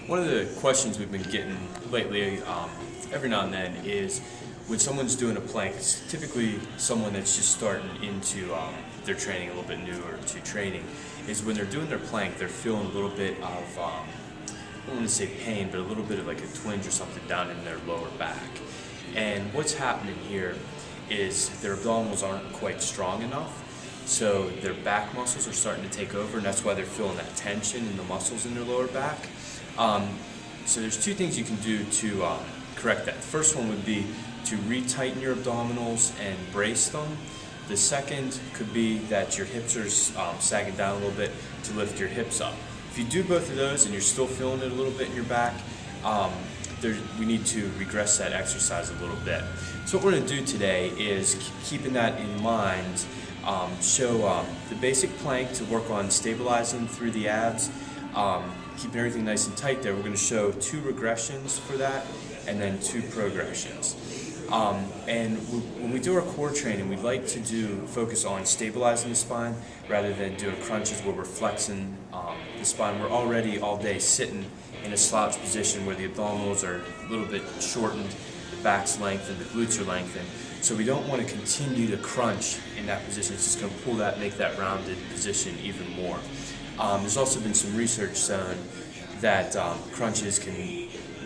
One of the questions we've been getting lately, every now and then, is when someone's doing a plank, it's typically someone that's just starting into their training, a little bit newer to training, is when they're doing their plank, they're feeling a little bit of, I don't want to say pain, but a little bit of like a twinge or something down in their lower back. And what's happening here is their abdominals aren't quite strong enough, so their back muscles are starting to take over, and that's why they're feeling that tension in the muscles in their lower back. So there's two things you can do to correct that. The first one would be to retighten your abdominals and brace them. The second could be that your hips are sagging down a little bit, to lift your hips up. If you do both of those and you're still feeling it a little bit in your back, we need to regress that exercise a little bit. So what we're going to do today is, keeping that in mind, show the basic plank to work on stabilizing through the abs, keeping everything nice and tight there. We're going to show 2 regressions for that and then 2 progressions. And when we do our core training, we like to focus on stabilizing the spine rather than doing crunches where we're flexing the spine. We're already all day sitting in a slouch position where the abdominals are a little bit shortened, the back's lengthened, the glutes are lengthened. So we don't want to continue to crunch in that position. It's just going to pull that, make that rounded position even more. There's also been some research shown that crunches can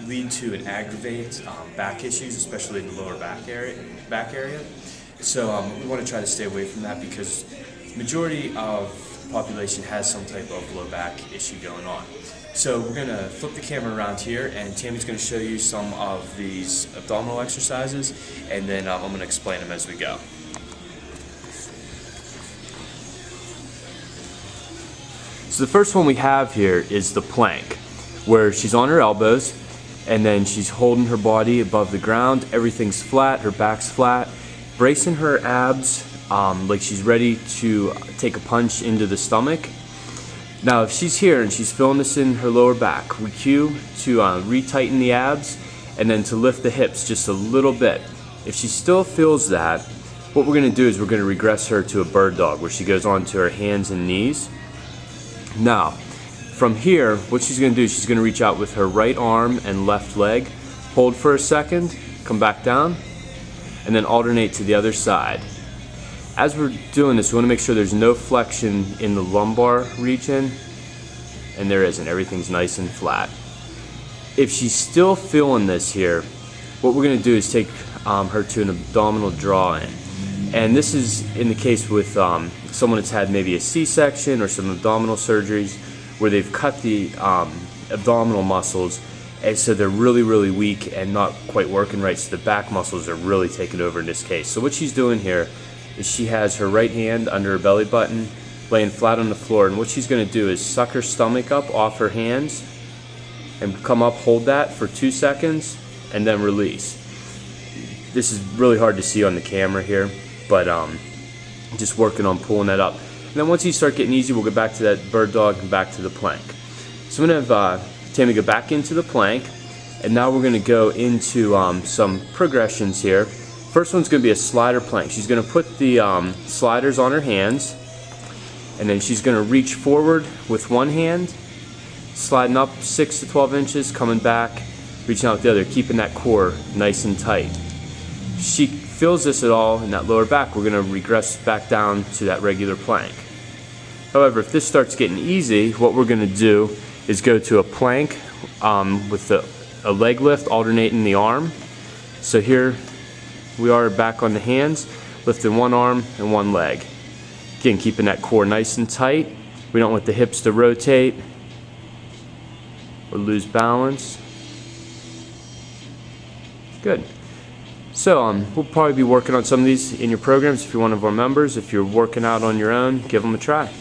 lead to and aggravate back issues, especially in the lower back area. So we want to try to stay away from that because the majority of the population has some type of low back issue going on. So we're going to flip the camera around here, and Tammy's going to show you some of these abdominal exercises, and then I'm going to explain them as we go. So the first one we have here is the plank, where she's on her elbows, and then she's holding her body above the ground. Everything's flat, her back's flat, bracing her abs like she's ready to take a punch into the stomach. Now if she's here and she's feeling this in her lower back, we cue to retighten the abs and then to lift the hips just a little bit. If she still feels that, what we're going to do is we're going to regress her to a bird dog, where she goes onto her hands and knees. Now, from here, what she's going to do is she's going to reach out with her right arm and left leg, hold for a second, come back down, and then alternate to the other side. As we're doing this, we want to make sure there's no flexion in the lumbar region, and there isn't. Everything's nice and flat. If she's still feeling this here, what we're going to do is take her to an abdominal draw in. And this is in the case with someone that's had maybe a C-section or some abdominal surgeries where they've cut the abdominal muscles, and so they're really weak and not quite working right, so the back muscles are really taking over in this case. So what she's doing here is she has her right hand under her belly button, laying flat on the floor, and what she's going to do is suck her stomach up off her hands and come up, hold that for 2 seconds, and then release. This is really hard to see on the camera here, but just working on pulling that up. And then once you start getting easy, we'll go back to that bird dog and back to the plank. So I'm going to have Tammy go back into the plank, and now we're going to go into some progressions here. First one's going to be a slider plank. She's going to put the sliders on her hands, and then she's going to reach forward with one hand, sliding up 6 to 12 inches, coming back, reaching out with the other, keeping that core nice and tight. If she feels this at all in that lower back, we're going to regress back down to that regular plank. However, if this starts getting easy, what we're going to do is go to a plank with a leg lift alternating the arm. So here we are back on the hands, lifting one arm and one leg. Again, keeping that core nice and tight. We don't want the hips to rotate or lose balance. Good. So we'll probably be working on some of these in your programs if you're one of our members. If you're working out on your own, give them a try.